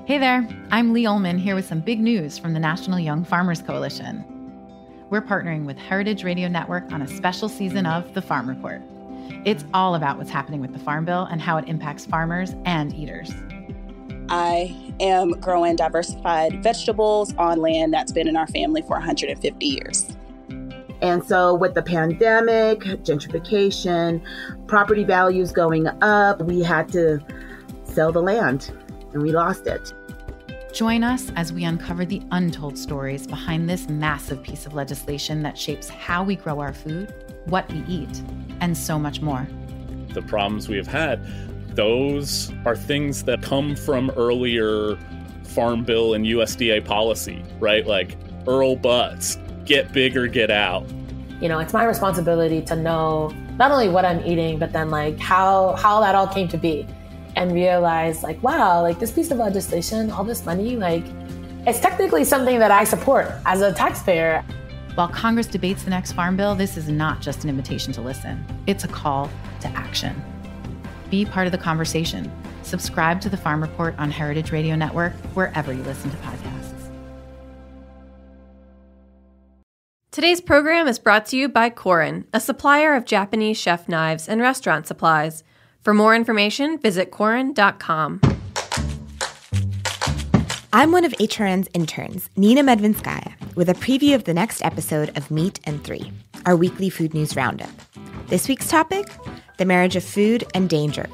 Hey there, I'm Lee Ullman here with some big news from the National Young Farmers Coalition. We're partnering with Heritage Radio Network on a special season of The Farm Report. It's all about what's happening with the Farm Bill and how it impacts farmers and eaters. I am growing diversified vegetables on land that's been in our family for 150 years. And so with the pandemic, gentrification, property values going up, we had to sell the land and we lost it. Join us as we uncover the untold stories behind this massive piece of legislation that shapes how we grow our food, what we eat, and so much more. The problems we have had, those are things that come from earlier Farm Bill and USDA policy, right? Like Earl Butts, get big or get out. You know, it's my responsibility to know not only what I'm eating, but then like how that all came to be. And realize like, wow, like this piece of legislation, all this money, like it's technically something that I support as a taxpayer. While Congress debates the next Farm Bill, this is not just an invitation to listen. It's a call to action. Be part of the conversation. Subscribe to the Farm Report on Heritage Radio Network, wherever you listen to podcasts. Today's program is brought to you by Korin, a supplier of Japanese chef knives and restaurant supplies. For more information, visit Korin.com. I'm one of HRN's interns, Nina Medvinskaya, with a preview of the next episode of Meat and Three, our weekly food news roundup. This week's topic, the marriage of food and danger.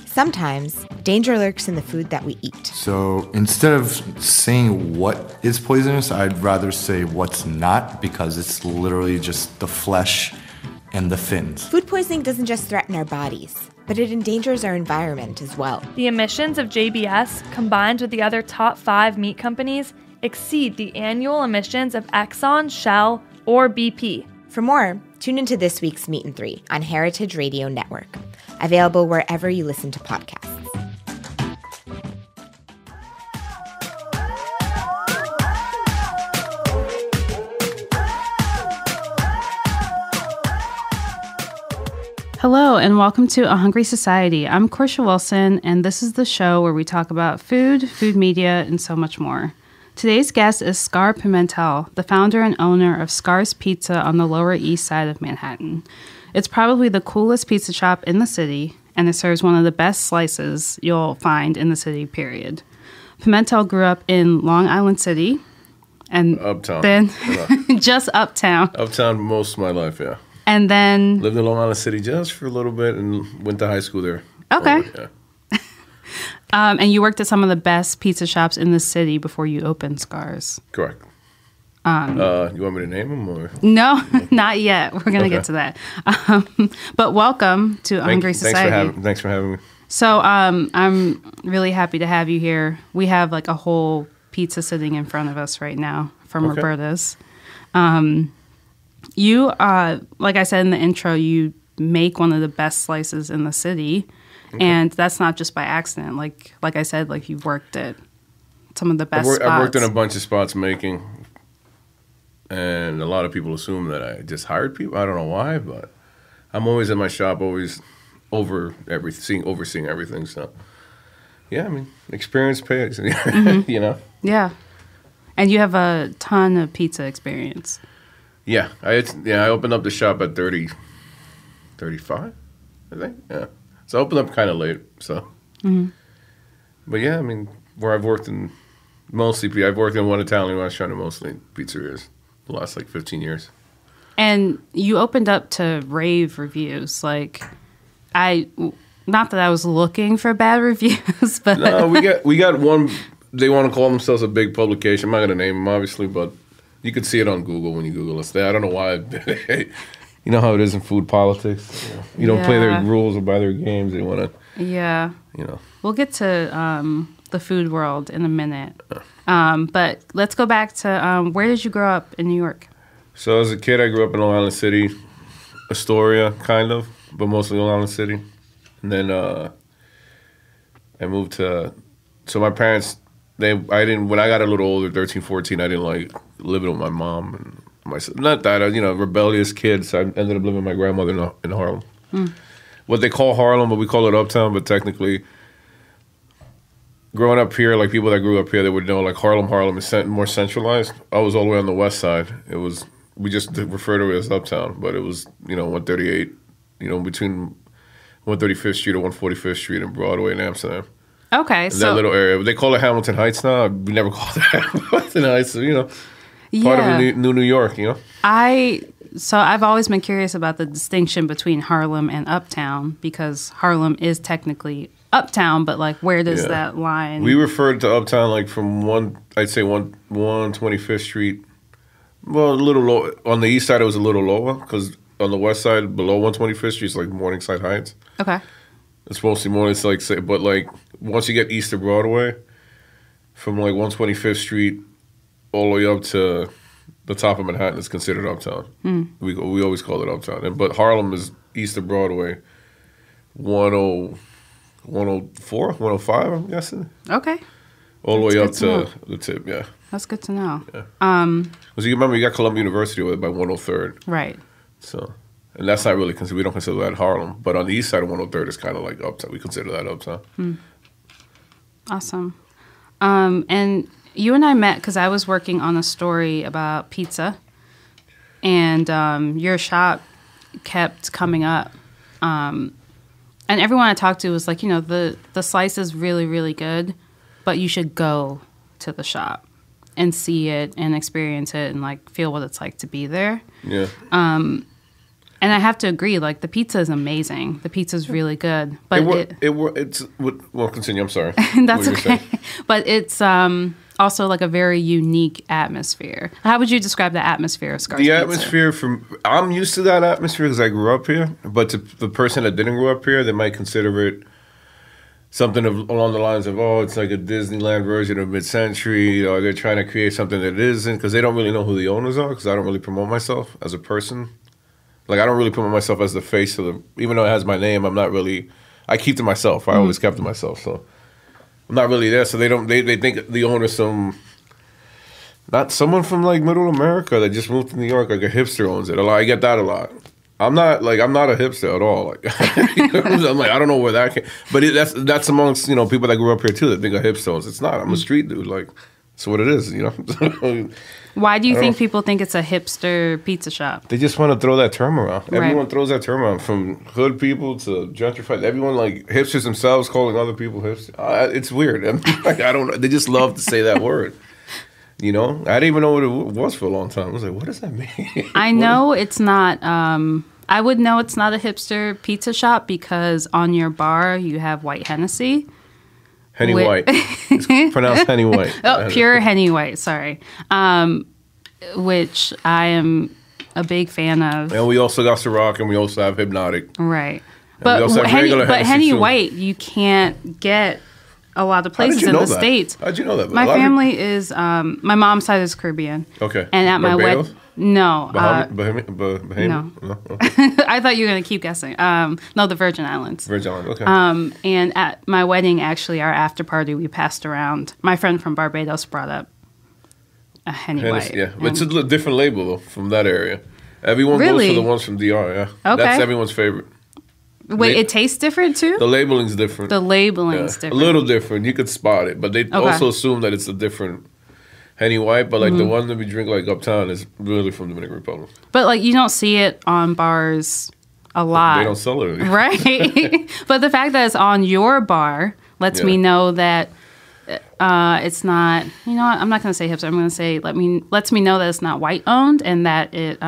Sometimes, danger lurks in the food that we eat. So instead of saying what is poisonous, I'd rather say what's not, because it's literally just the flesh and the fins. Food poisoning doesn't just threaten our bodies, but it endangers our environment as well. The emissions of JBS, combined with the other top 5 meat companies, exceed the annual emissions of Exxon, Shell, or BP. For more, tune into this week's Meat and Three on Heritage Radio Network, available wherever you listen to podcasts. Hello, and welcome to A Hungry Society. I'm Portia Wilson, and this is the show where we talk about food, food media, and so much more. Today's guest is Scarr Pimentel, the founder and owner of Scarr's Pizza on the Lower East Side of Manhattan. It's probably the coolest pizza shop in the city, and it serves one of the best slices you'll find in the city, period. Pimentel grew up in Long Island City, and Uptown. Then just uptown. Uptown most of my life, yeah. And then lived in Long Island City just for a little bit and went to high school there. Okay. Yeah. And you worked at some of the best pizza shops in the city before you opened Scarr's. Correct. You want me to name them or? No, not yet. We're going to get to that. But welcome to Hungry Society. Thanks for having me. So I'm really happy to have you here. We have like a whole pizza sitting in front of us right now from Roberta's. You, like I said in the intro, you make one of the best slices in the city, and that's not just by accident. Like I said, like you've worked at some of the best spots. I've worked in a bunch of spots making, and a lot of people assume that I just hired people. I don't know why, but I'm always in my shop, always overseeing everything. So, yeah, I mean, experience pays, you know? Yeah. And you have a ton of pizza experience. Yeah, I opened up the shop at 35, I think. Yeah, so I opened up kind of late. So, but yeah, I mean, where I've worked in I've worked in one Italian restaurant and mostly pizzerias the last like 15 years. And you opened up to rave reviews. Like, not that I was looking for bad reviews, but no, we got one. They want to call themselves a big publication. I'm not going to name them, obviously, but you could see it on Google when you Google us. I don't know why. You know how it is in food politics. You don't play their rules or buy their games. They want to. Yeah. You know. We'll get to the food world in a minute. But let's go back to where did you grow up in New York? So as a kid, I grew up in Long Island City, Astoria, kind of, but mostly Long Island City. And then I moved to. So my parents. When I got a little older, 13, 14, I didn't like living with my mom and my sister. Not that, rebellious kid, so I ended up living with my grandmother in Harlem. What they call Harlem, but we call it Uptown, but technically growing up here, like people that grew up here, they would know like Harlem is more centralized. I was all the way on the west side. We just refer to it as Uptown, but it was, 138, between 135th Street or 145th Street and Broadway in Amsterdam. Okay, so that little area. They call it Hamilton Heights now. We never called it Hamilton Heights, part of New York, So I've always been curious about the distinction between Harlem and Uptown, because Harlem is technically Uptown, but like where does that line? We referred to Uptown like from 125th Street. Well, a little low. On the east side, it was a little lower because on the west side, below 125th Street, is like Morningside Heights. Okay. It's mostly Morningside, but like once you get east of Broadway, from like 125th Street all the way up to the top of Manhattan is considered Uptown. We always call it Uptown. But Harlem is east of Broadway, 104, 105, I'm guessing. Okay. All the way up to the tip, yeah. That's good to know. Yeah. Because you remember, you got Columbia University over there by 103rd. Right. So, and that's not really considered, we don't consider that Harlem. But on the east side of 103rd, it's kind of like Uptown. We consider that Uptown. Awesome. And you and I met because I was working on a story about pizza, and your shop kept coming up. And everyone I talked to was like, the slice is really, really good, but you should go to the shop and see it and experience it and like feel what it's like to be there. Yeah. And I have to agree, like the pizza is amazing. The pizza is really good, but continue. I'm sorry. That's okay. But it's also like a very unique atmosphere. How would you describe the atmosphere of Scarr's The Pizza? atmosphere I'm used to that atmosphere because I grew up here. But to the person that didn't grow up here, they might consider it something along the lines of, it's like a Disneyland version of mid-century, or they're trying to create something that it isn't because they don't really know who the owners are because I don't really promote myself as a person. Like, I don't really promote myself as the face of even though it has my name, I'm not really, I keep to myself. I always kept to myself, so I'm not really there. So they think the owner's not someone from like middle America that just moved to New York, like a hipster owns it. I get that a lot. I'm not a hipster at all. Like, I'm like, I don't know where that came. But that's amongst people that grew up here too that think of hipsters. It's not. I'm a street dude. Like, that's what it is. Why do you think people think it's a hipster pizza shop? They just want to throw that term around. Right. Everyone throws that term around, from hood people to gentrified. Everyone, like hipsters themselves, calling other people hipsters. It's weird. Like, I don't. They just love to say that word. I didn't even know what it was for a long time. I was like, what does that mean? I know it's not, I would know it's not a hipster pizza shop because on your bar you have white Hennessy. Henny White. It's pronounced Henny White. Pure Henny White, sorry. Which I am a big fan of. And we also got Ciroc and we also have Hypnotic. Right. But Henny White, you can't get a lot of places in the States. How'd you know that? My family is, my mom's side is Caribbean. Okay. And at my wedding, no. Bahamas? No. I thought you were going to keep guessing. No, the Virgin Islands. Virgin Islands, okay. And at my wedding, actually, our after party, we passed around. My friend from Barbados brought up a Henny White. Yeah, but it's a different label, though, from that area. Everyone goes for the ones from DR, yeah. Okay. That's everyone's favorite. Wait, it tastes different too? The labeling's different. Different. A little different. You could spot it, but they also assume that it's a different Henny White. But like the one that we drink like Uptown is really from Dominican Republic. But like you don't see it on bars a lot. They don't sell it anymore. Right? But the fact that it's on your bar lets me know that it's not. You know what? I'm not going to say hipster. I'm going to say lets me know that it's not white owned and that it.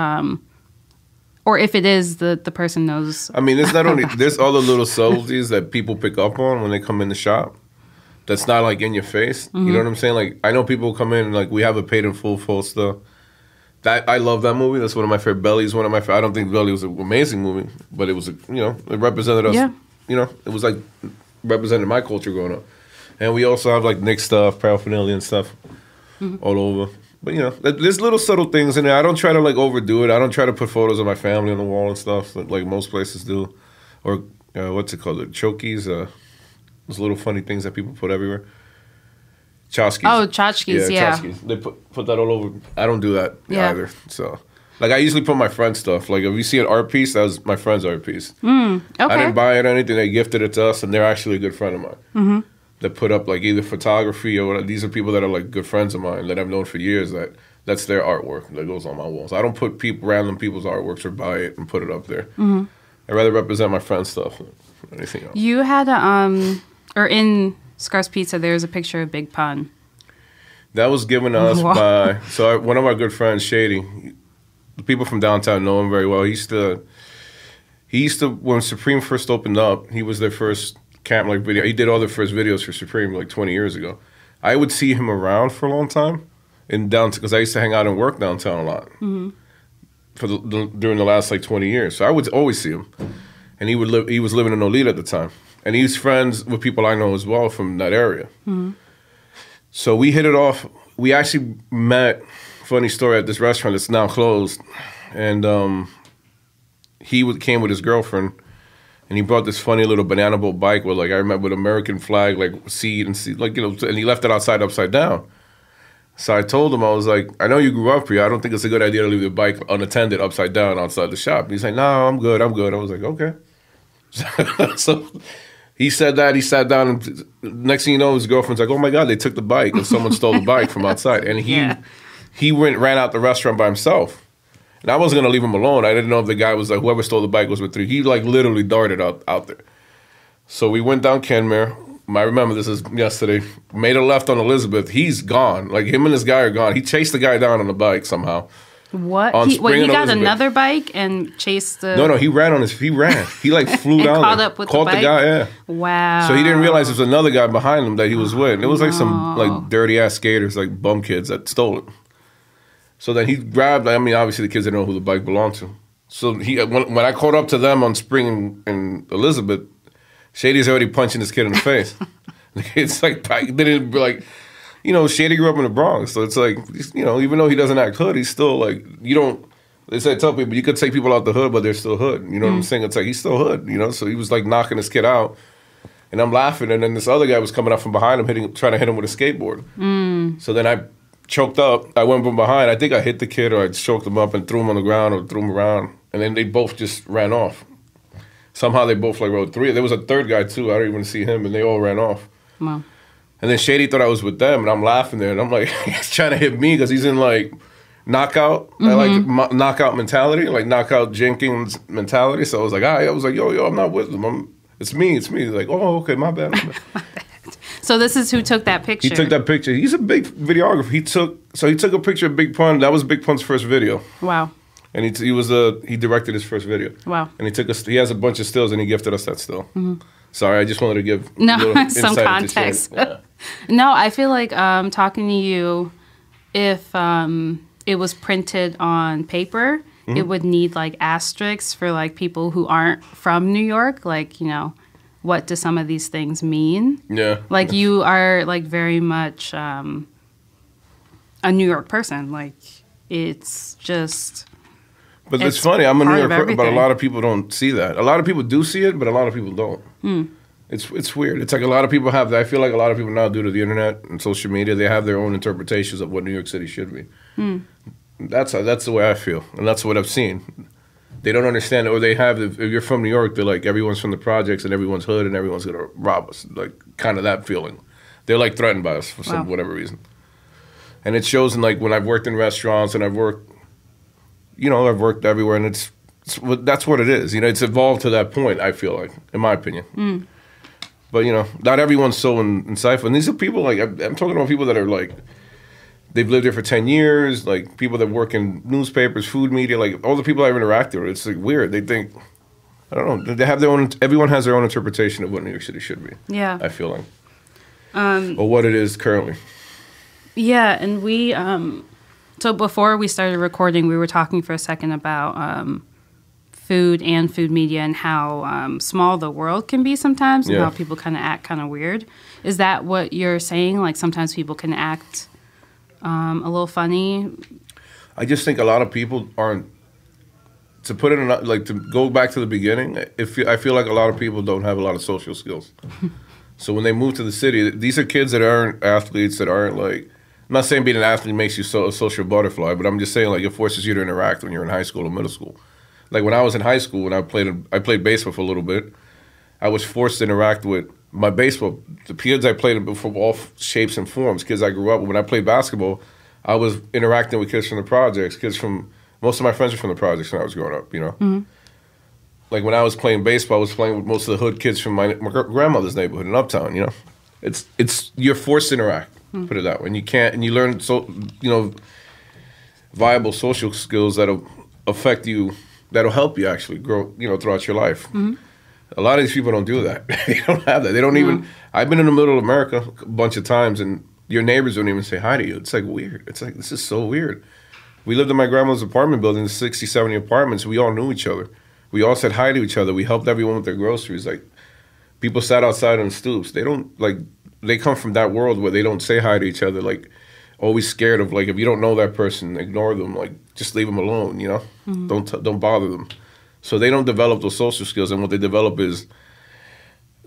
Or if it is, the person knows. I mean, it's not only there's all the little subtleties that people pick up on when they come in the shop. That's not like in your face. You know what I'm saying? Like I know people come in and like we have a Paid in Full Foster. That I love that movie. That's one of my favorite. Belly's one of my favorite. I don't think Belly was an amazing movie, but it was it represented us. Yeah. It was like represented my culture growing up. And we also have like Nick stuff, paraphernalia and stuff all over. But there's little subtle things in there. I don't try to like overdo it. I don't try to put photos of my family on the wall and stuff like most places do, or what's it called? The chokies. Those little funny things that people put everywhere. Tchotchkes. Oh, tchotchkes. Yeah. Tchotchkes. They put that all over. I don't do that either. So, like I usually put my friend's stuff. Like if you see an art piece, that was my friend's art piece. Okay. I didn't buy it or anything. They gifted it to us, and they're actually a good friend of mine. that put up like either photography or whatever. These are people that are like good friends of mine that I've known for years that's their artwork that goes on my walls. I don't put random people's artworks or buy it and put it up there. Mm-hmm. I'd rather represent my friend's stuff than anything else. You had or in Scarr's Pizza, there's a picture of Big Pun. That was given to us by one of our good friends, Shady. The people from downtown know him very well. He used to when Supreme first opened up, he was their first camp video. He did all the first videos for Supreme like 20 years ago. I would see him around for a long time in downtown because I used to hang out and work downtown a lot for during the last like 20 years. So I would always see him, and he was living in Olita at the time, and he was friends with people I know as well from that area. Mm-hmm. So we hit it off. We actually met. Funny story, at this restaurant that's now closed, and he came with his girlfriend. And he brought this funny little banana boat bike with, like, I remember with American flag, like, seat, like, you know, and he left it outside upside down. So I told him, I was like, I know you grew up here. I don't think it's a good idea to leave the bike unattended upside down outside the shop. And he's like, no, I'm good. I was like, okay. So he said that. He sat down, and next thing you know, his girlfriend's like, oh, my God, they took the bike, and someone stole the bike from outside. And he ran out the restaurant by himself. And I wasn't going to leave him alone. I didn't know if the guy was like, whoever stole the bike was with 3. He like literally darted out there. So we went down Kenmare. I remember this is yesterday. Made a left on Elizabeth. He's gone. Like him and this guy are gone. He chased the guy down on the bike somehow. What? He got another bike and chased the... No, he ran. He like flew down caught there. Up with the bike? Guy, yeah. Wow. So he didn't realize there was another guy behind him that he was with. It was like some like dirty-ass skaters, like bum kids that stole it. So then he grabbed, I mean, obviously the kids didn't know who the bike belonged to. So when I caught up to them on Spring and Elizabeth, Shady's already punching this kid in the face. The kid's like, they didn't like, you know, Shady grew up in the Bronx. So it's like, you know, even though he doesn't act hood, he's still like, you don't, they say, tell people, you could take people out the hood, but they're still hood. You know what I'm saying? It's like, he's still hood, you know? So he was like knocking this kid out. And I'm laughing. And then this other guy was coming up from behind him, trying to hit him with a skateboard. So then I choked up. I went from behind. I think I hit the kid or I choked him up and threw him on the ground or threw him around. And then they both just ran off. Somehow they both like rode 3. There was a third guy too. I didn't even see him and they all ran off. Wow. And then Shady thought I was with them and I'm laughing there. And I'm like, he's trying to hit me because he's in like knockout. I like knockout mentality, like knockout Jenkins mentality. So I was like, I was like, yo, I'm not with them. It's me. He's like, oh, okay, my bad. So this is who took that picture. He took that picture. He's a big videographer. He took a picture of Big Pun. That was Big Pun's first video. Wow. And he directed his first video. Wow. And he has a bunch of stills and he gifted us that still. Sorry, I just wanted to give some context. Yeah. No, I feel like talking to you, if it was printed on paper, it would need like asterisks for like people who aren't from New York, like, you know, what do some of these things mean? Yeah. Like you are like very much a New York person. Like it's just... But it's funny, I'm a New York person, but a lot of people don't see that. A lot of people do see it, but a lot of people don't. It's weird. It's like a lot of people have that. I feel like a lot of people now, due to the internet and social media, they have their own interpretations of what New York City should be. That's the way I feel, and that's what I've seen. They don't understand it, or they have, if you're from New York, they're like, everyone's from the projects and everyone's hood and everyone's going to rob us. Like, kind of that feeling. They're like threatened by us for some whatever reason. And it shows in like when I've worked in restaurants and I've worked everywhere, and that's what it is. You know, it's evolved to that point, I feel like, in my opinion. But, you know, not everyone's so insightful. And these are people, like, I'm talking about people that are, like, they've lived here for 10 years, like, people that work in newspapers, food media, like, all the people I've interacted with, it's, like, weird. They think, I don't know, they have their own, everyone has their own interpretation of what New York City should be. Yeah. I feel like. Or what it is currently. Yeah, and we, so before we started recording, we were talking for a second about food and food media and how small the world can be sometimes and how people kind of act kind of weird. Is that what you're saying? Like sometimes people can act a little funny? I just think a lot of people aren't, to put it in, like to go back to the beginning, I feel like a lot of people don't have a lot of social skills. So when they move to the city, these are kids that aren't athletes, that aren't like, I'm not saying being an athlete makes you a social butterfly, but I'm just saying like it forces you to interact when you're in high school or middle school. Like when I was in high school and I played baseball for a little bit, I was forced to interact with My baseball, the kids I played with from all shapes and forms, kids I grew up with. When I played basketball, I was interacting with kids from the projects, most of my friends were from the projects when I was growing up, you know? Mm-hmm. Like when I was playing baseball, I was playing with most of the hood kids from my grandmother's neighborhood in Uptown, you know? It's you're forced to interact, put it that way. And you learn, viable social skills that'll affect you, that'll help you actually grow, throughout your life. Mm-hmm. A lot of these people don't do that. They don't have that. They don't even, I've been in the middle of America a bunch of times, and your neighbors don't even say hi to you. It's like weird. It's like, this is so weird. We lived in my grandmother's apartment building, 60, 70 apartments. We all knew each other. We all said hi to each other. We helped everyone with their groceries. Like, people sat outside on the stoops. They don't, like, they come from that world where they don't say hi to each other. Like, always scared of, like, if you don't know that person, ignore them. Like, just leave them alone, you know? Mm-hmm. Don't bother them. So they don't develop those social skills. And what they develop is,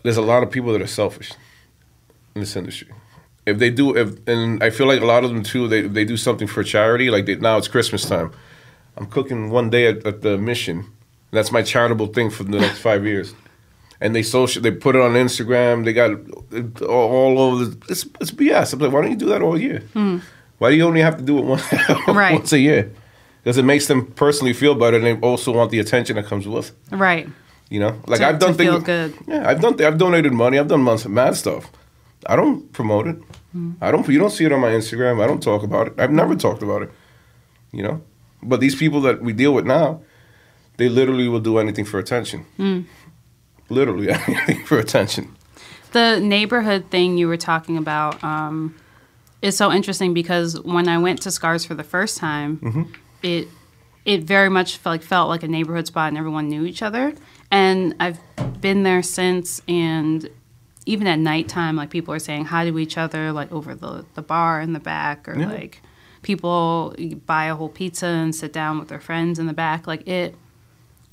there's a lot of people that are selfish in this industry. And I feel like a lot of them too, they do something for charity. Like now it's Christmas time. I'm cooking one day at the Mission. That's my charitable thing for the next 5 years. And they put it on Instagram. They got it all over. It's BS. I'm like, why don't you do that all year? Why do you only have to do it once a year? Because it makes them personally feel better, and they also want the attention that comes with it. Right. You know, like I've done things. Feel good. Yeah, I've donated money. I've done mad stuff. I don't promote it. You don't see it on my Instagram. I don't talk about it. I've never talked about it. You know, but these people that we deal with now, they literally will do anything for attention. Literally anything for attention. The neighborhood thing you were talking about is so interesting because when I went to Scarr's for the first time, it very much felt like a neighborhood spot and everyone knew each other. And I've been there since, and even at nighttime, like people are saying hi to each other, like over the bar in the back, or like people buy a whole pizza and sit down with their friends in the back. Like it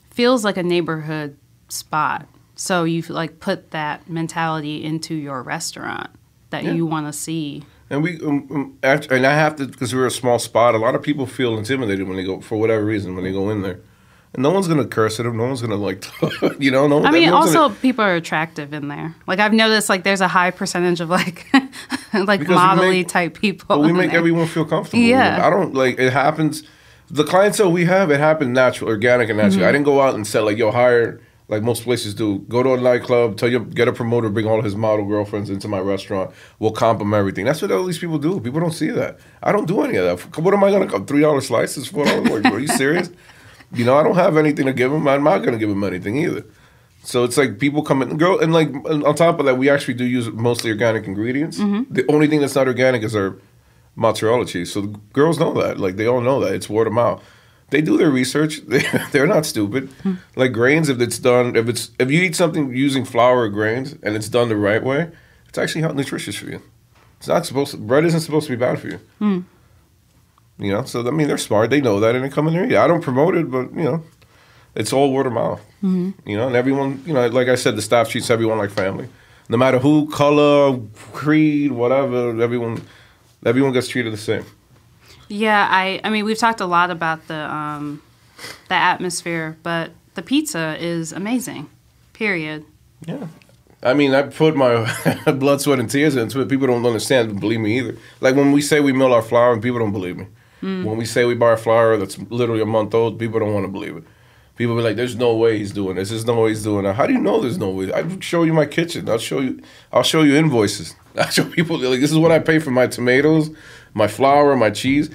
feels like a neighborhood spot. So you like put that mentality into your restaurant that you want to see. And I have to, because we're a small spot, a lot of people feel intimidated when they go, for whatever reason, when they go in there. And no one's going to curse at them. No one's going to like, you know. I mean, also people are attractive in there. Like I've noticed, like there's a high percentage of like, like modelly type people. But we make everyone feel comfortable. Yeah. I don't like it happens. The clientele we have, it happened natural, organic and natural. I didn't go out and say like, yo, hire. Like most places do, go to a nightclub, get a promoter, bring all his model girlfriends into my restaurant. We'll comp them everything. That's what all these people do. People don't see that. I don't do any of that. What am I going to come? $3 slices, $4? Like, are you serious? You know, I don't have anything to give them. I'm not going to give them anything either. So it's like people come in, and like on top of that, we actually do use mostly organic ingredients. The only thing that's not organic is our mozzarella cheese. So the girls know that. Like they all know that. It's word of mouth. They do their research. They're not stupid. Like grains, if you eat something using flour or grains and it's done the right way, it's actually nutritious for you. It's not bread isn't supposed to be bad for you. You know, so I mean, they're smart. They know that, and they come in there. Yeah, I don't promote it, but you know, it's all word of mouth. You know, and everyone, you know, like I said, the staff treats everyone like family, no matter who, color, creed, whatever. Everyone gets treated the same. Yeah, I mean, we've talked a lot about the atmosphere, but the pizza is amazing. Period. Yeah. I mean, I put my blood, sweat, and tears into it. People don't understand, don't believe me either. Like when we say we mill our flour, and people don't believe me. When we say we buy a flour that's literally a month old, people don't want to believe it. People be like, "There's no way he's doing this. There's no way he's doing that." How do you know there's no way? I'll show you my kitchen. I'll show you invoices. I'll show people like this is what I pay for my tomatoes, my flour, my cheese.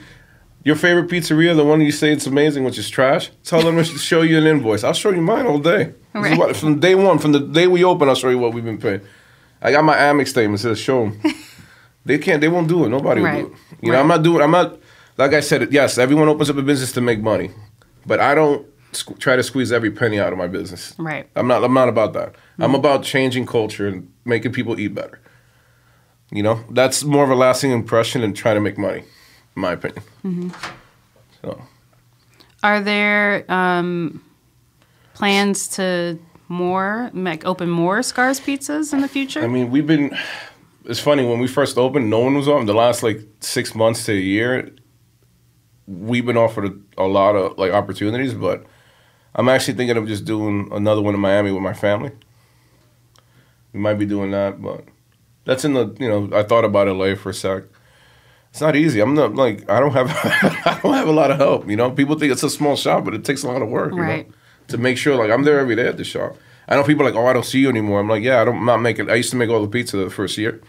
Your favorite pizzeria, the one you say it's amazing, which is trash, tell them to show you an invoice. I'll show you mine all day. Right. From day one, from the day we open, I'll show you what we've been paying. I got my Amex statement, says show them. They won't do it. Nobody will do it. You know, I'm not, like I said, yes, everyone opens up a business to make money. But I don't try to squeeze every penny out of my business. Right. I'm not about that. I'm about changing culture and making people eat better. You know, that's more of a lasting impression than trying to make money, in my opinion. So, are there plans to open more Scarr's Pizzas in the future? I mean, it's funny, when we first opened, no one was on. The last like 6 months to a year, we've been offered a lot of like opportunities, but I'm actually thinking of just doing another one in Miami with my family. We might be doing that, but that's in the, I thought about LA for a sec. It's not easy. I'm not like, I don't have I don't have a lot of help, People think it's a small shop, but it takes a lot of work, right. To make sure, like, I'm there every day at the shop. I know people are like, oh, I don't see you anymore. I'm like, yeah, I'm not making, I used to make all the pizza the first year.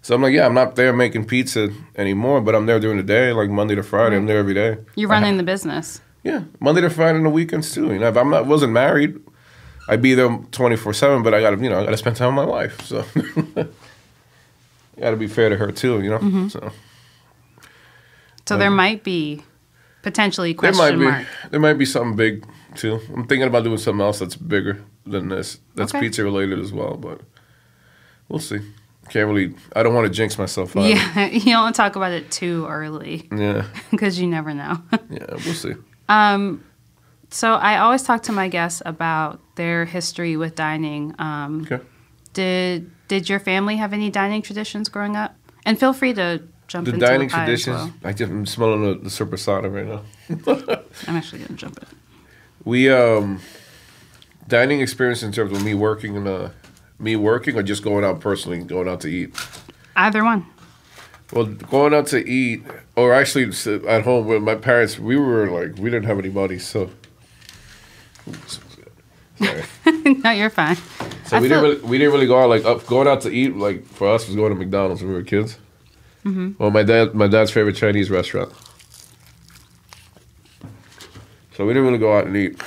So I'm like, yeah, I'm not there making pizza anymore, but I'm there during the day, like Monday to Friday. I'm there every day. You're running the business. Yeah, Monday to Friday and the weekends too. If wasn't married, I'd be there 24/7. But I gotta spend time with my wife. So gotta be fair to her too. Mm-hmm. So there might be potentially question mark. There might be something big too. I'm thinking about doing something else that's bigger than this. That's pizza related as well, but we'll see. I don't want to jinx myself either. Yeah, you don't want to talk about it too early. Yeah. Because you never know. Yeah, we'll see. So I always talk to my guests about their history with dining. Okay. Did your family have any dining traditions growing up? And feel free to jump into the dining the pie traditions. as well. I'm smelling the Supersada right now. I'm actually going to jump it. We dining experience in terms of me working or just going out personally, going out to eat? Either one. Well, going out to eat, or actually at home with my parents, we didn't have any money, so. Sorry. No, you're fine. So we didn't really go out, going out to eat, like, for us was going to McDonald's when we were kids. Mm-hmm. Well, my dad's favorite Chinese restaurant. So we didn't really go out and eat.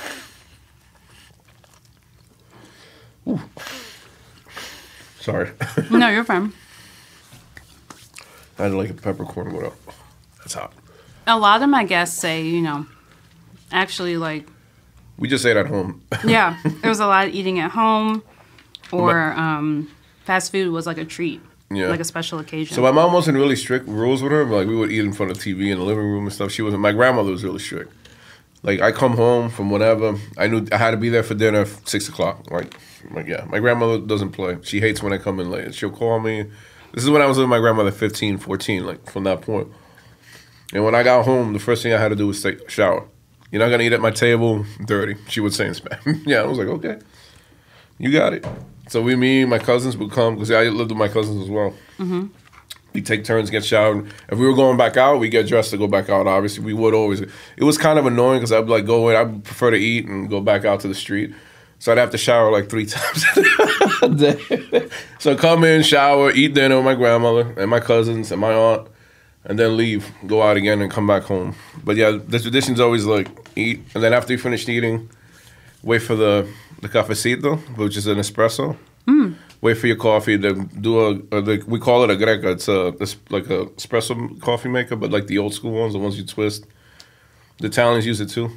Ooh. Sorry. No, you're fine. I had like a peppercorn without. That's hot. A lot of my guests say, actually like. We just ate at home. Yeah, there was a lot of eating at home, or fast food was like a treat, like a special occasion. So my mom wasn't really strict rules with her, but like we would eat in front of TV in the living room and stuff. She wasn't. My grandmother was really strict. Like, I come home from whatever. I knew I had to be there for dinner at 6 o'clock. Like, yeah. My grandmother doesn't play. She hates when I come in late. She'll call me. This is when I was with my grandmother, 15, 14, like, from that point. And when I got home, the first thing I had to do was take a shower. You're not going to eat at my table dirty, she would say in Spanish. Yeah, I was like, okay. You got it. So me and my cousins would come, because I lived with my cousins as well. Mm-hmm. We take turns, get showered. If we were going back out, we get dressed to go back out. Obviously, we would always. It was kind of annoying because I'd like go in. I'd prefer to eat and go back out to the street. So I'd have to shower like 3 times a day. So come in, shower, eat dinner with my grandmother and my cousins and my aunt, and then leave, go out again, and come back home. But yeah, the tradition's always like eat, and then after you finish eating, wait for the cafecito, which is an espresso. Mm. Wait for your coffee. Then we call it a greca. It's like a espresso coffee maker, but like the old school ones, the ones you twist. The Italians use it too.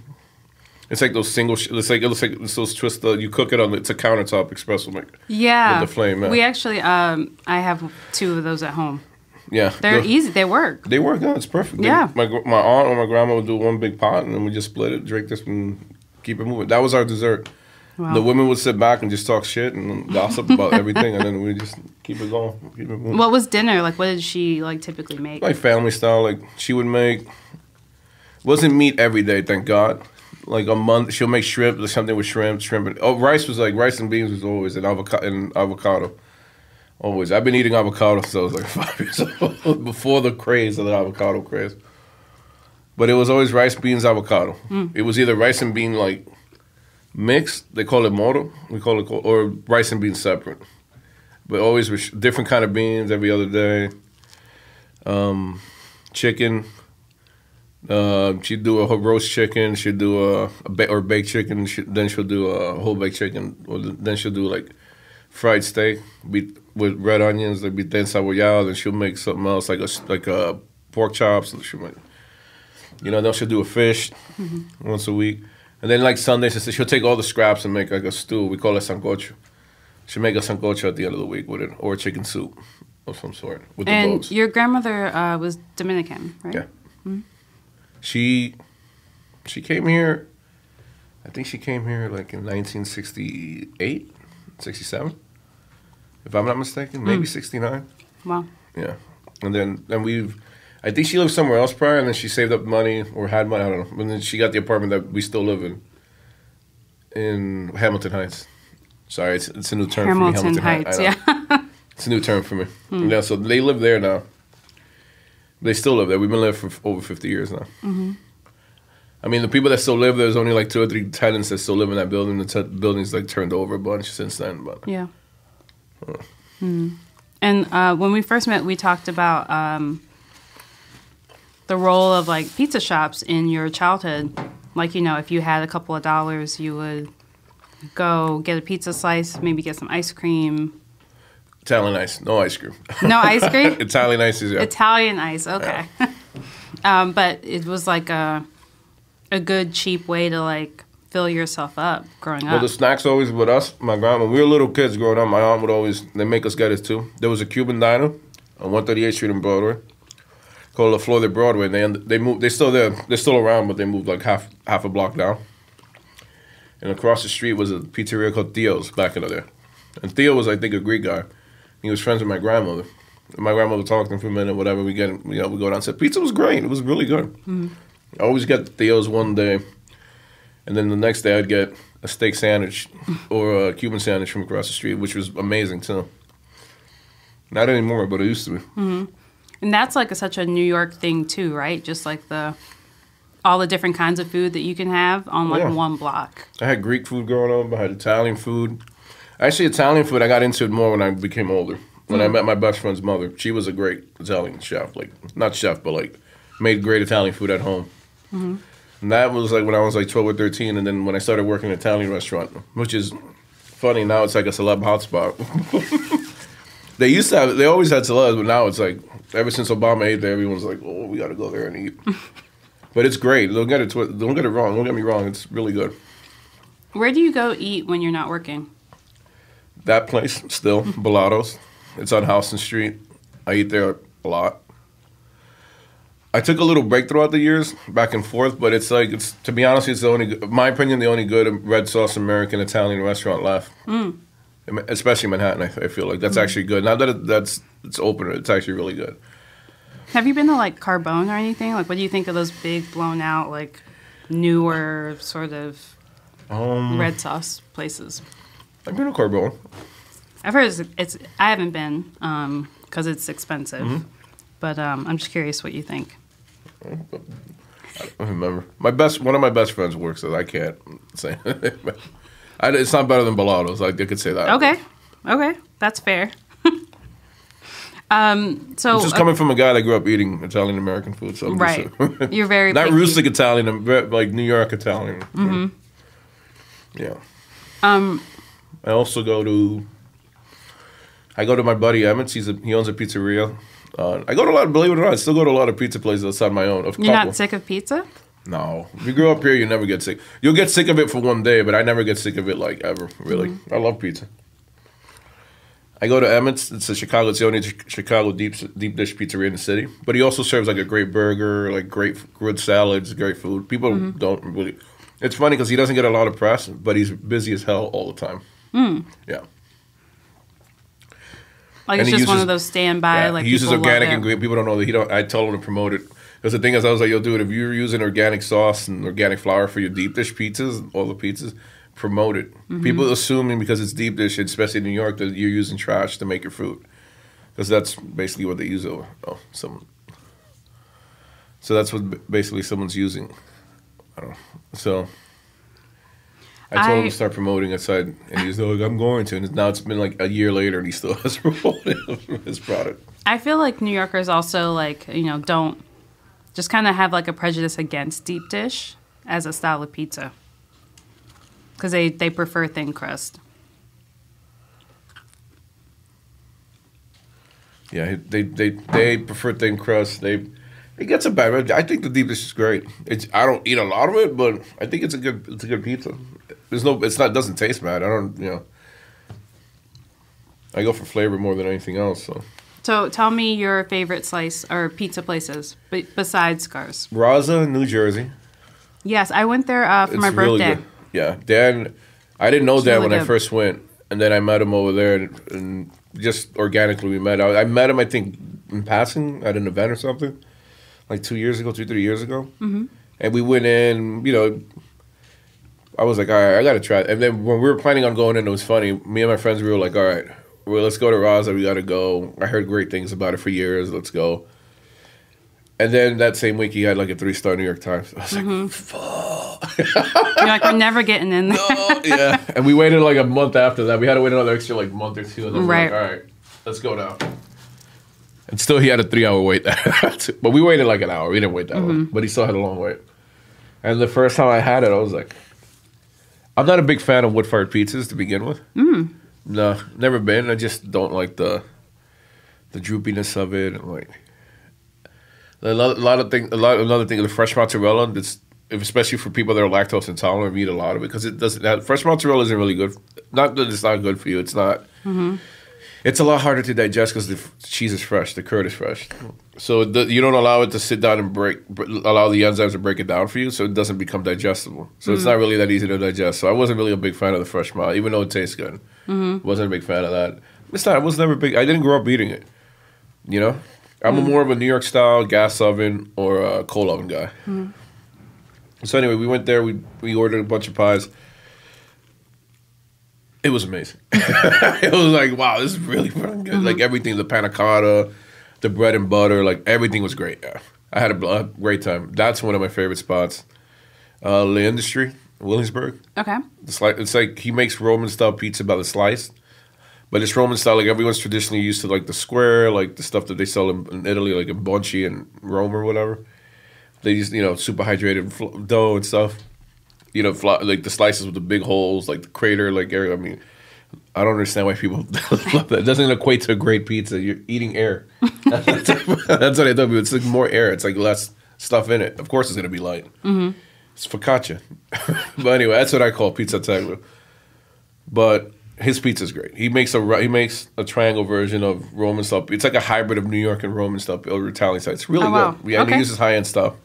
It's like those single. It looks like it's those twist. You cook it on. It's a countertop espresso maker. Yeah, with the flame. Yeah. We actually, I have 2 of those at home. Yeah, they're easy. They work. They work. Yeah, it's perfect. Yeah. My aunt or my grandma would do one big pot, and then we just split it, drink this, and keep it moving. That was our dessert. Wow. The women would sit back and just talk shit and gossip about everything, and then we just keep it going, keep it moving. What was dinner? Like, what did she like typically make? Like family style. Like she would make. Wasn't meat every day, thank God. Like a month, she'll make shrimp or something with shrimp. And, rice was like rice and beans was always and avocado. Always. I've been eating avocado since I was like 5 years old, before the craze of the avocado craze. But it was always rice, beans, avocado. Mm. It was either rice and bean like. Mixed, they call it moro. We call it, or rice and beans separate. But always with different kind of beans every other day. Chicken. She'd do a roast chicken. She'd do or baked chicken. Then she'll do a whole baked chicken. Or then she'll do like fried steak with red onions. Like be cebollado. Then she'll make something else like a pork chops. She'll make, then she'll do a fish once a week. And then, like Sundays, she'll take all the scraps and make like a stew. We call it sancocho. She'll make a sancocho at the end of the week with it, or chicken soup of some sort with the boats. And your grandmother was Dominican, right? Yeah. Mm-hmm. She came here. I think she came here like in 1968, 67, if I'm not mistaken. Maybe 69. Wow. Yeah, and I think she lived somewhere else prior, and then she saved up money or had money, I don't know. And then she got the apartment that we still live in Hamilton Heights. Sorry, it's a new term Hamilton for me. Heights, yeah. It's a new term for me. Yeah, so they live there now. They still live there. We've been there for over 50 years now. I mean, the people that still live there, there's only like 2 or 3 tenants that still live in that building. The building's like turned over a bunch since then. But yeah. And when we first met, we talked about the role of like pizza shops in your childhood. Like, you know, if you had a couple of dollars, you would go get a pizza slice, maybe get some ice cream. Italian ice, no ice cream. No ice cream? Italian ice is, yeah. Italian ice, okay. But it was like a good, cheap way to like fill yourself up growing up. Well, the snacks always with us, my grandma. When we were little kids growing up, my aunt would always, they make us get it too. There was a Cuban diner on 138th Street in Broadway called La Flor de Broadway. They moved, they're still there, they're still around, but they moved like half a block down. And across the street was a pizzeria called Theo's back in the day. And Theo was, I think, a Greek guy. He was friends with my grandmother. And my grandmother talked to him for a minute, whatever. We go down and said, pizza was great. It was really good. I always get Theo's one day. And then the next day I'd get a steak sandwich or a Cuban sandwich from across the street, which was amazing too. Not anymore, but it used to be. And that's like such a New York thing too, right? Just like all the different kinds of food that you can have on like one block. I had Greek food growing up. I had Italian food. Actually, Italian food, I got into it more when I became older. When I met my best friend's mother. She was a great Italian chef. Like, not chef, but like made great Italian food at home. And that was like when I was like 12 or 13. And then when I started working in an Italian restaurant, which is funny, now it's like a celeb hotspot. They always had celebs, but now it's like, ever since Obama ate there, everyone's like, oh, we got to go there and eat. But it's great. Don't get it wrong. Don't get me wrong. It's really good. Where do you go eat when you're not working? That place, still, Bellatos. It's on Houston Street. I eat there a lot. I took a little break throughout the years, back and forth, but to be honest, it's in my opinion, the only good red sauce American Italian restaurant left. Especially Manhattan, I feel like. That's actually good. Now that it's open, it's actually really good. Have you been to like Carbone or anything? Like, what do you think of those big, blown out, like newer sort of red sauce places? I've been to Carbone. I've heard I haven't been because it's expensive, but I'm just curious what you think. I don't remember. One of my best friends works there. I can't say. It's not better than Bellatos. I could say that. Okay, that's fair. So just coming from a guy that grew up eating Italian American food, so right, you're very not picky. rustic Italian, like New York Italian. Yeah. I also go to my buddy Emmett. He owns a pizzeria. I go to a lot. Believe it or not, I still go to a lot of pizza places outside my own. You're not sick of pizza? No. If you grow up here, you never get sick. You'll get sick of it for one day, but I never get sick of it like ever. Really, I love pizza. I go to Emmett's. It's the only Chicago deep dish pizzeria in the city. But he also serves like a great burger, like great good salads, great food. People don't really. It's funny because he doesn't get a lot of press, but he's busy as hell all the time. Yeah. Like, it's just one of those standby. Like, he uses organic ingredients. People don't know that I tell him to promote it. Because the thing is, I was like, yo, dude, if you're using organic sauce and organic flour for your deep dish pizzas, all the pizzas, promote it. People assuming because it's deep dish, especially in New York, that you're using trash to make your food. Because that's basically what they use over. So that's what basically someone's using. I don't know. So I told him to start promoting outside, and he's like, I'm going to. And now it's been like a year later, and he still hasn't promoted his product. I feel like New Yorkers also, like, don't just kind of have like a prejudice against deep dish as a style of pizza. Because they prefer thin crust. Yeah, they prefer thin crust. It gets a bad. I think the deep dish is great. I don't eat a lot of it, but I think it's a good pizza. It doesn't taste bad. I go for flavor more than anything else. So tell me your favorite slice or pizza places besides Scarr's. Raza, New Jersey. Yes, I went there for my birthday. Really good. Yeah, Dan. I didn't know Dan when I first went, and then I met him over there, and just organically we met. I met him, I think, in passing at an event or something, like 2 years ago, 3 years ago. And we went in, I was like, all right, I got to try it. And then when we were planning on going in, it was funny. Me and my friends, we were like, all right, well, let's go to Raza. We got to go. I heard great things about it for years. Let's go. And then that same week, he had like a 3-star New York Times. I was like, fuck. You're like, we're never getting in there. No, yeah. And we waited like a month after that. We had to wait another extra like month or two. And then Right. we're like, all right, let's go now. And still, he had a 3-hour wait there. But we waited like an hour. We didn't wait that long. But he still had a long wait. And the first time I had it, I was like, I'm not a big fan of wood-fired pizzas to begin with. No, never been. I just don't like the droopiness of it. And like another thing, the fresh mozzarella. That's especially for people that are lactose intolerant. We eat a lot of it because it doesn't. Fresh mozzarella isn't really good. Not that it's not good for you. It's not. It's a lot harder to digest because the cheese is fresh, the curd is fresh. So you don't allow it to sit down and allow the enzymes to break it down for you, so it doesn't become digestible. So it's not really that easy to digest. So I wasn't really a big fan of the fresh mozz, even though it tastes good. Wasn't a big fan of that. It's not. I was never big. I didn't grow up eating it. You know, I'm more of a New York style gas oven or a coal oven guy. So anyway, we went there. We ordered a bunch of pies. It was amazing. It was like, wow, this is really fucking good. Like everything, the panna cotta, the bread and butter, like everything was great. Yeah. I had a great time. That's one of my favorite spots. Le Industry, Williamsburg. Okay. It's like he makes Roman style pizza by the slice, but it's Roman style. Like everyone's traditionally used to like the square, like the stuff that they sell in Italy, like in Bonci and Rome or whatever. They use super hydrated dough and stuff. Like the slices with the big holes, like the crater, like area. I mean, I don't understand why people love that. It doesn't equate to a great pizza. You're eating air. That's what I thought. It's like more air. It's like less stuff in it. Of course, it's gonna be light. It's focaccia. But anyway, that's what I call pizza taglio. But his pizza's great. He makes a triangle version of Roman style. It's like a hybrid of New York and Roman style or Italian style. It's really good. Yeah, and he uses high end stuff.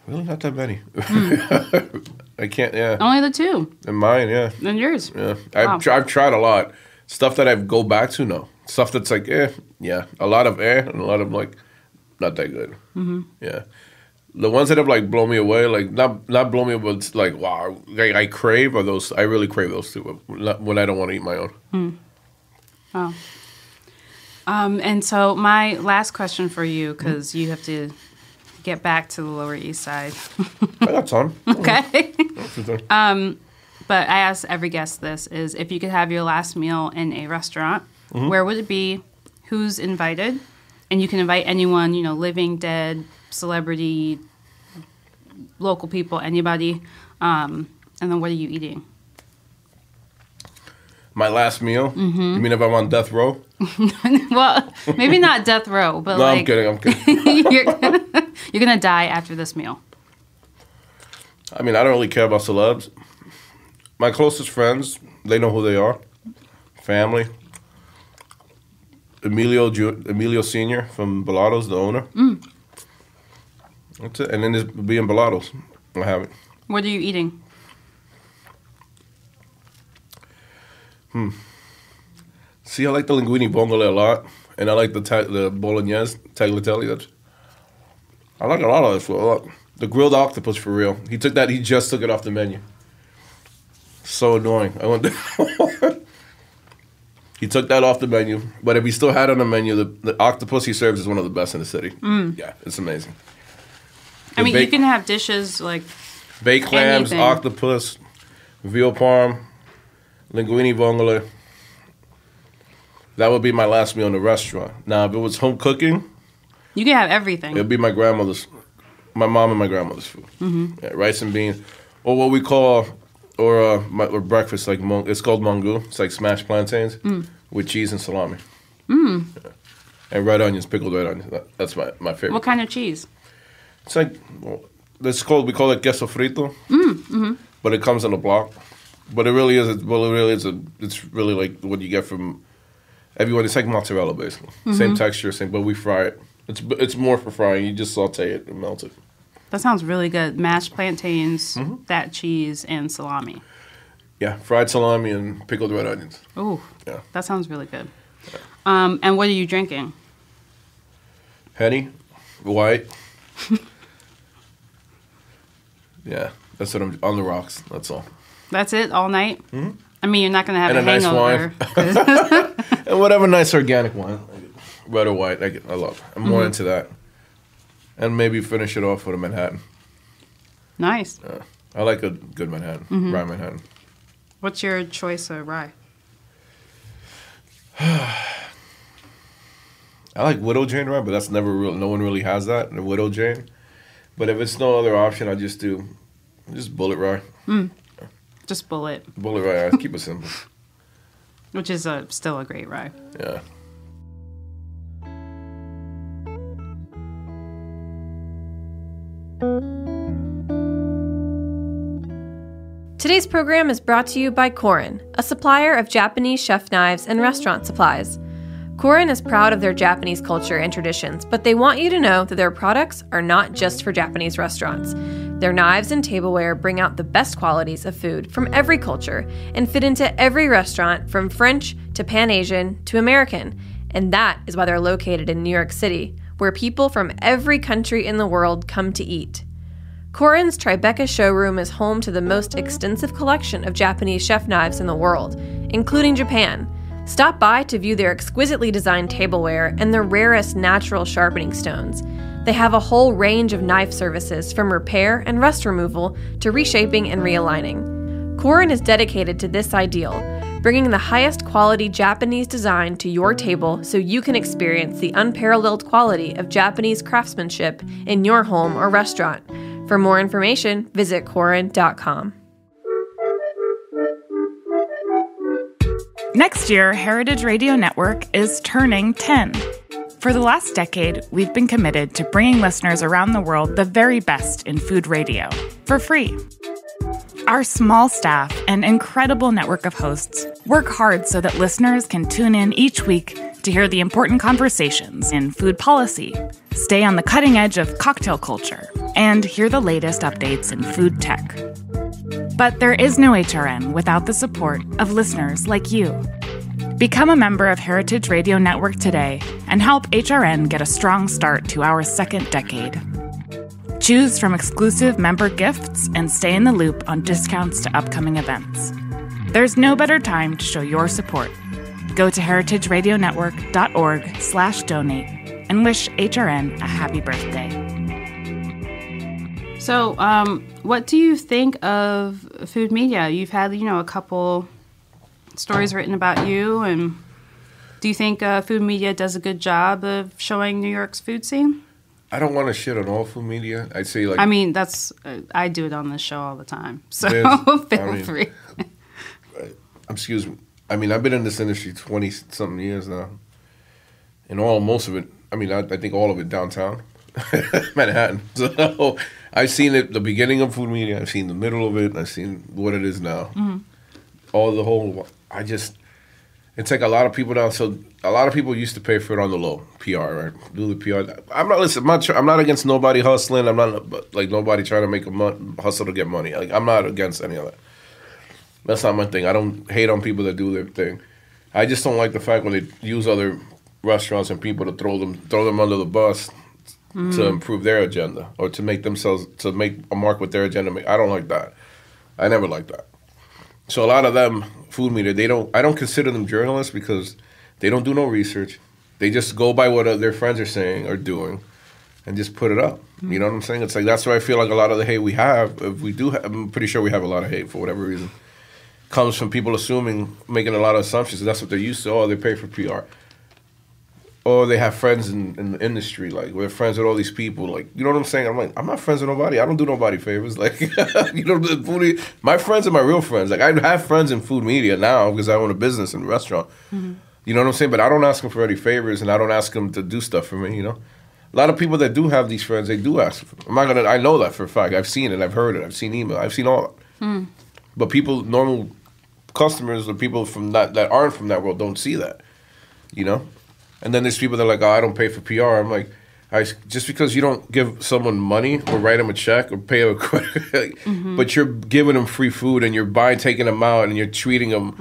Really, not that many. I can't. Yeah, only the two. And mine, yeah. And yours. Yeah, I've tried a lot. Stuff that I go back to, no. Stuff that's like, yeah. A lot of and a lot of like, not that good. Yeah. The ones that have like blown me away, like not blown me away, but it's like wow, I crave are those. I really crave those too. When I don't want to eat my own. Oh. And so my last question for you, because you have to get back to the Lower East Side. I got time. Okay. But I ask every guest this, is if you could have your last meal in a restaurant, where would it be? Who's invited? And you can invite anyone, living, dead, celebrity, local people, anybody. And then what are you eating? My last meal? You mean if I'm on death row? Well, maybe not death row, but no, like... I'm kidding. You're gonna die after this meal. I mean, I don't really care about celebs. My closest friends, they know who they are. Family. Emilio Sr. from Bellatos, the owner. That's it. And then there's being Bellatos. I have it. What are you eating? See, I like the linguine vongole a lot. And I like the bolognese, tagliatelle. I like a lot of this food. The grilled octopus for real. He just took it off the menu. So annoying. He took that off the menu. But if he still had it on the menu, the octopus he serves is one of the best in the city. Yeah, it's amazing. I mean, you can have dishes like baked clams, octopus, veal parm, linguine vongole. That would be my last meal in the restaurant. Now, if it was home cooking, you can have everything. It would be my mom and my grandmother's food. Yeah, rice and beans, or what we call, or breakfast, like it's called mangu. It's like smashed plantains with cheese and salami. Yeah. And red onions, pickled red onions. That's my favorite. What kind of cheese? It's like, we call it queso frito, but it comes in a block. But it really is, it's really like what you get from everyone. It's like mozzarella, basically. Same texture, but we fry it. It's more for frying. You just saute it and melt it. That sounds really good. Mashed plantains, that cheese, and salami. Yeah, fried salami and pickled red onions. Oh, yeah. That sounds really good. Yeah. And what are you drinking? Henny, white. Yeah, that's what I'm on the rocks. That's all. That's it all night. Mm-hmm. I mean, you're not gonna have and a nice hangover. wine, and whatever nice organic wine, red or white. I love. I'm more into that, and maybe finish it off with a Manhattan. Nice. I like a good Manhattan, rye Manhattan. What's your choice of rye? I like Widow Jane rye, but that's never real. No one really has that, the Widow Jane. But if it's no other option, I just bullet rye. Just bullet. Bullet rye. I keep it simple. Which is still a great rye. Yeah. Today's program is brought to you by Korin, a supplier of Japanese chef knives and restaurant supplies. Korin is proud of their Japanese culture and traditions, but they want you to know that their products are not just for Japanese restaurants. Their knives and tableware bring out the best qualities of food from every culture and fit into every restaurant from French to Pan-Asian to American. And that is why they're located in New York City, where people from every country in the world come to eat. Korin's Tribeca showroom is home to the most extensive collection of Japanese chef knives in the world, including Japan. Stop by to view their exquisitely designed tableware and the rarest natural sharpening stones. They have a whole range of knife services from repair and rust removal to reshaping and realigning. Korin is dedicated to this ideal, bringing the highest quality Japanese design to your table so you can experience the unparalleled quality of Japanese craftsmanship in your home or restaurant. For more information, visit Korin.com. Next year, Heritage Radio Network is turning 10. For the last decade, we've been committed to bringing listeners around the world the very best in food radio, for free. Our small staff and incredible network of hosts work hard so that listeners can tune in each week to hear the important conversations in food policy, stay on the cutting edge of cocktail culture, and hear the latest updates in food tech. But there is no HRN without the support of listeners like you. Become a member of Heritage Radio Network today and help HRN get a strong start to our second decade. Choose from exclusive member gifts and stay in the loop on discounts to upcoming events. There's no better time to show your support. Go to heritageradionetwork.org/donate and wish HRN a happy birthday. So, what do you think of food media? You've had, a couple stories written about you, and do you think food media does a good job of showing New York's food scene? I don't want to shit on all food media. I'd say I mean, I do it on this show all the time, so feel free. Excuse me. I mean, I've been in this industry 20-something years now. And most of it, I think all of it downtown, Manhattan. So I've seen it, the beginning of food media, I've seen the middle of it, and I've seen what it is now. It's like a lot of people now. So a lot of people used to pay for it on the low, PR, right? Do the PR. I'm not against nobody hustling. I'm not like nobody trying to make hustle to get money. Like, I'm not against any of that. That's not my thing. I don't hate on people that do their thing. I just don't like the fact when they use other restaurants and people to throw them under the bus to improve their agenda or to make a mark with their agenda. I don't like that. I never liked that. So a lot of them, food media, I don't consider them journalists because they don't do no research. They just go by what their friends are saying or doing and just put it up. You know what I'm saying? It's like, that's why I feel like a lot of the hate we have, I'm pretty sure we have a lot of hate for whatever reason, comes from people making a lot of assumptions. That's what they're used to. Oh, they pay for PR. Or they have friends in the industry. Like, we're friends with all these people. Like, you know what I'm saying? I'm like, I'm not friends with nobody. I don't do nobody favors. Like, my friends are my real friends. Like, I have friends in food media now because I own a business and a restaurant. You know what I'm saying? But I don't ask them for any favors, and I don't ask them to do stuff for me, A lot of people that do have these friends, they do ask for them. I know that for a fact. I've seen it. I've heard it. I've seen email. I've seen all that. But people, normal customers or people from that aren't from that world don't see that, And then there's people that are like, oh, I don't pay for PR. I'm like, just because you don't give someone money or write them a check or pay them a credit, but you're giving them free food and you're taking them out and you're treating them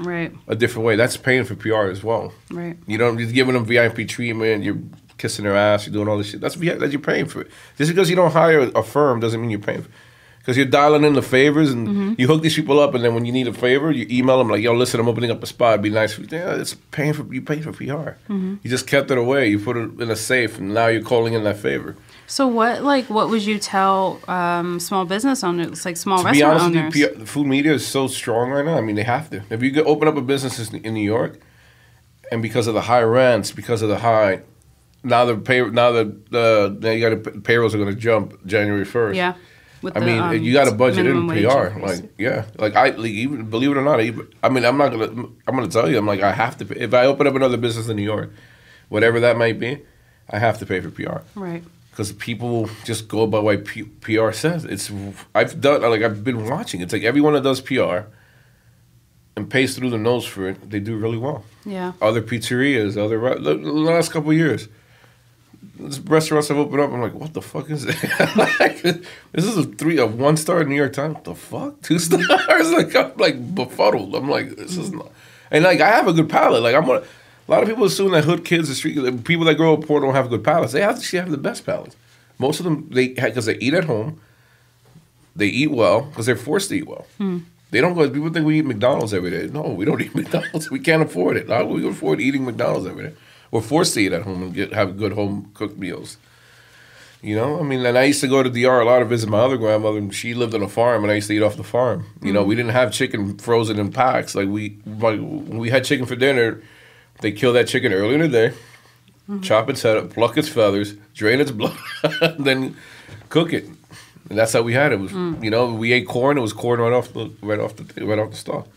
a different way, that's paying for PR as well. Right. You're giving them VIP treatment, you're kissing their ass, you're doing all this shit. That's you're paying for it. Just because you don't hire a firm doesn't mean you're paying for it. Because you're dialing in the favors, and you hook these people up, and then when you need a favor, you email them like, yo, listen, I'm opening up a spot. It'd be nice for you. Yeah, you pay for PR. You just kept it away. You put it in a safe, and now you're calling in that favor. So what would you tell small business owners, like small restaurant owners? To be honest with you, food media is so strong right now. I mean, they have to. If you open up a business in New York, and because of the high rents, because of the high, now the payrolls are going to jump January 1st. Yeah. I mean, you got to budget in PR. Even believe it or not, I'm gonna tell you, I'm like, I have to pay. If I open up another business in New York, whatever that might be, I have to pay for PR. Right. Because people just go by what PR says. I've been watching. It's like everyone that does PR and pays through the nose for it, they do really well. Yeah. Other pizzerias, the last couple of years. Restaurants have opened up. I'm like, what the fuck is it? This is a 1-star New York Times. What the fuck? 2 stars? Like, I'm like befuddled. I'm like, this is not. And like, I have a good palate. Like, a lot of people assume that hood kids, people that grow up poor don't have good palates. They actually have the best palates. Most of them, because they eat at home, they eat well because they're forced to eat well. They don't go. People think we eat McDonald's every day. No, we don't eat McDonald's. We can't afford it. How we can afford eating McDonald's every day? We're forced to eat at home and have good home cooked meals. You know, I mean, and I used to go to DR a lot to visit my other grandmother. She lived on a farm, and I used to eat off the farm. You know, we didn't have chicken frozen in packs. Like when we had chicken for dinner, they kill that chicken early in the day, chop its head up, pluck its feathers, drain its blood, and then cook it. And that's how we had it. It was, you know, we ate corn. It was corn right off the stalk.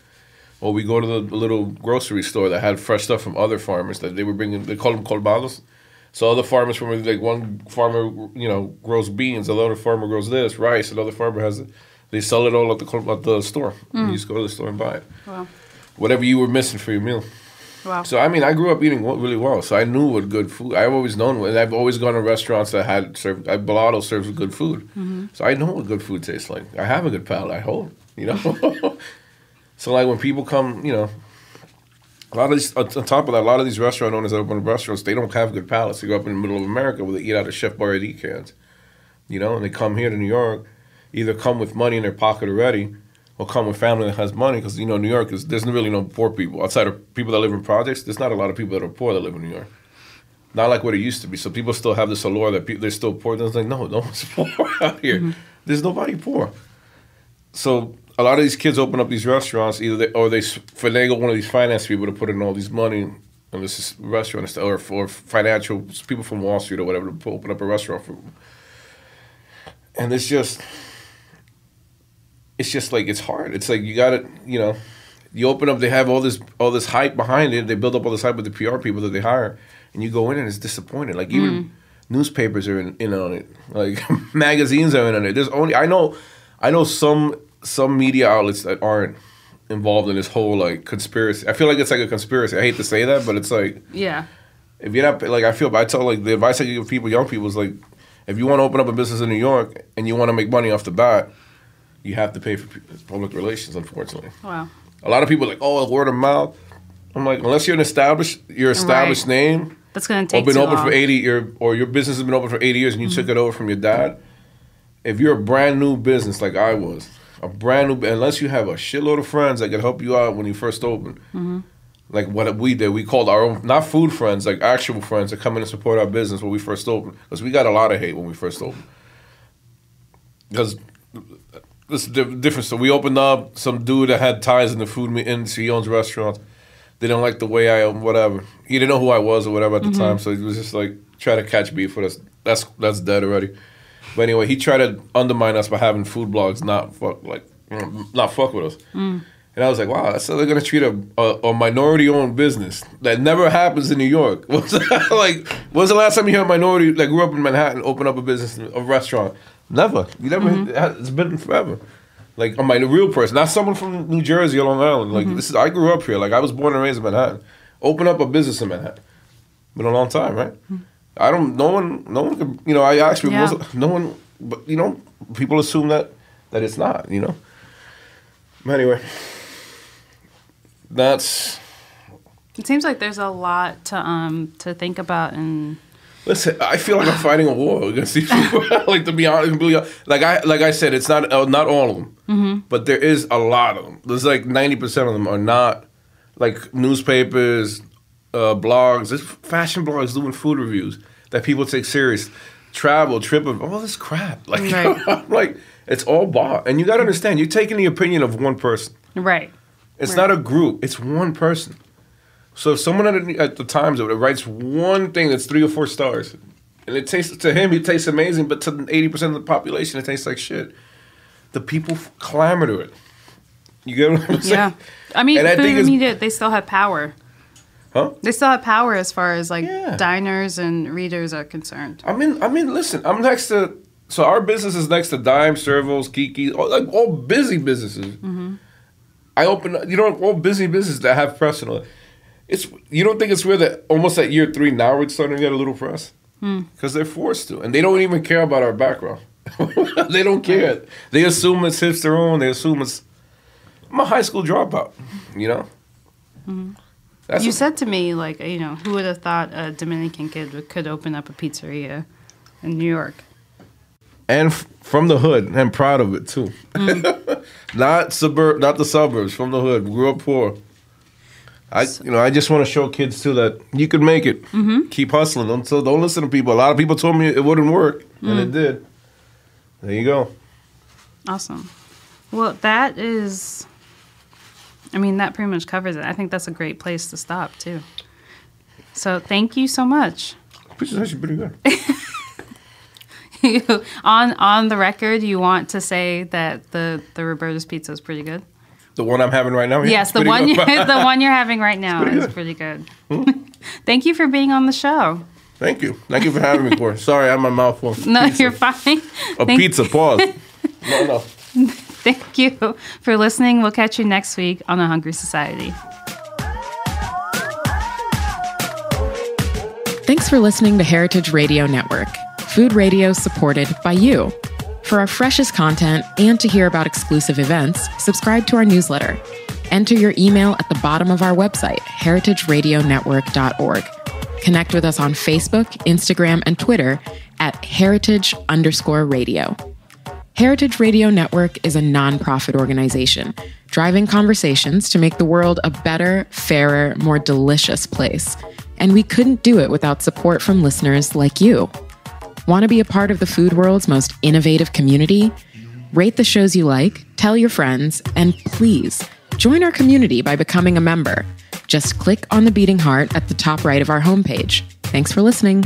Or we go to the little grocery store that had fresh stuff from other farmers that they were bringing. They call them colbados. So other farmers from, like, one farmer, you know, grows beans, another farmer grows this, rice, another farmer has it. They sell it all at the store. You just go to the store and buy it. Wow. Whatever you were missing for your meal. Wow. So, I mean, I grew up eating really well. So I knew what good food. I've always known, and I've always gone to restaurants that had served. Bellado serves good food. So I know what good food tastes like. I have a good palate, I hope, you know. So, like, when people come, you know, a lot of these, on top of that, a lot of these restaurant owners that open restaurants, they don't have good palates. They go up in the middle of America where they eat out of Chef Boyardee cans, you know, and they come here to New York, either come with money in their pocket already or come with family that has money because, you know, New York there's really no poor people. Outside of people that live in projects, there's not a lot of people that are poor that live in New York. Not like what it used to be. So people still have this allure that they're still poor. It's like, no one's poor out here. There's nobody poor. So a lot of these kids open up these restaurants, either they finagle one of these finance people to put in all these money in this restaurant, or financial people from Wall Street or whatever to open up a restaurant for them. And it's just like, it's hard. It's like, you got to, you know, you open up, they have all this hype behind it. They build up all this hype with the PR people that they hire, and you go in and it's disappointing. Like, even newspapers are in on it. Like, magazines are in on it. There's only, I know some media outlets that aren't involved in this whole, like, conspiracy. I feel like it's like a conspiracy. I hate to say that, but it's like, yeah. If you're not, like, I tell, like, the advice I give people, young people, is like, if you want to open up a business in New York and you want to make money off the bat, you have to pay for public relations, unfortunately. Wow. A lot of people are like, oh, word of mouth. I'm like, unless you're an established right. name, that's going to take or been too open long. for 80, or your business has been open for 80 years and you took it over from your dad. If you're a brand new business like I was, unless you have a shitload of friends that can help you out when you first open, like what we did, we called our own, not food friends, like actual friends that come in and support our business when we first opened. Because we got a lot of hate when we first opened. Because this is different. So we opened up, some dude that had ties in the food industry, he owns restaurants. They didn't like the way I owned, whatever. He didn't know who I was or whatever at the time, so he was just like, try to catch beef with us. That's dead already. But anyway, he tried to undermine us by having food blogs not fuck with us. And I was like, wow, that's how they're going to treat a minority-owned business. That never happens in New York. When's the last time you heard a minority that grew up in Manhattan open up a business, a restaurant? Never. You never. It's been forever. Like, I'm a real person, not someone from New Jersey or Long Island. Like, I grew up here. Like, I was born and raised in Manhattan. Open up a business in Manhattan. Been a long time, right? No one could, you know, I asked people, no one, but, you know, people assume that it's not, you know? But anyway, it seems like there's a lot to think about and Listen, I feel like I'm fighting a war against these people. Like, to be honest, like I said, it's not all of them, but there is a lot of them. There's like 90% of them are not like newspapers, blogs. There's fashion blogs doing food reviews that people take serious. Travel, trip, all this crap. Like, I'm like, it's all bought. And you got to understand, you're taking the opinion of one person. Right. It's not a group. It's one person. So if someone at the Times writes one thing that's 3 or 4 stars, and it tastes to him, it tastes amazing, but to 80% of the population, it tastes like shit. The people clamor to it. You get what I'm saying? Yeah. I mean, and food media, they still have power. Huh? They still have power as far as like diners and readers are concerned. I mean, listen, I'm next to, so our business is next to Dime, Servos, Kiki, all busy businesses. I open, all busy businesses that have press and all that. You don't think it's weird that almost at year 3 now we're starting to get a little press? Because they're forced to. And they don't even care about our background. They don't care. They assume it's hipster own. They assume I'm a high school dropout, you know? You said to me, like, who would have thought a Dominican kid could open up a pizzeria in New York? And from the hood. I'm proud of it, too. Not the suburbs, from the hood. Grew up poor. I just want to show kids too that you could make it. Keep hustling. Don't listen to people. A lot of people told me it wouldn't work, and it did. There you go. Awesome. Well, that pretty much covers it. I think that's a great place to stop too. So thank you so much. This is actually pretty good. On the record, you want to say that the Roberta's pizza is pretty good? The one I'm having right now? Yes, the one you're having right now is pretty good. Thank you for being on the show. Thank you. Thank you for having me, Corey. Sorry, I have my mouth full. No, pizza. You're fine. Pizza, pause. No. Thank you for listening. We'll catch you next week on A Hungry Society. Thanks for listening to Heritage Radio Network, food radio supported by you. For our freshest content and to hear about exclusive events, subscribe to our newsletter. Enter your email at the bottom of our website, heritageradionetwork.org. Connect with us on Facebook, Instagram, and Twitter at heritage_radio. Heritage Radio Network is a nonprofit organization driving conversations to make the world a better, fairer, more delicious place. And we couldn't do it without support from listeners like you. Want to be a part of the food world's most innovative community? Rate the shows you like, tell your friends, and please join our community by becoming a member. Just click on the beating heart at the top right of our homepage. Thanks for listening.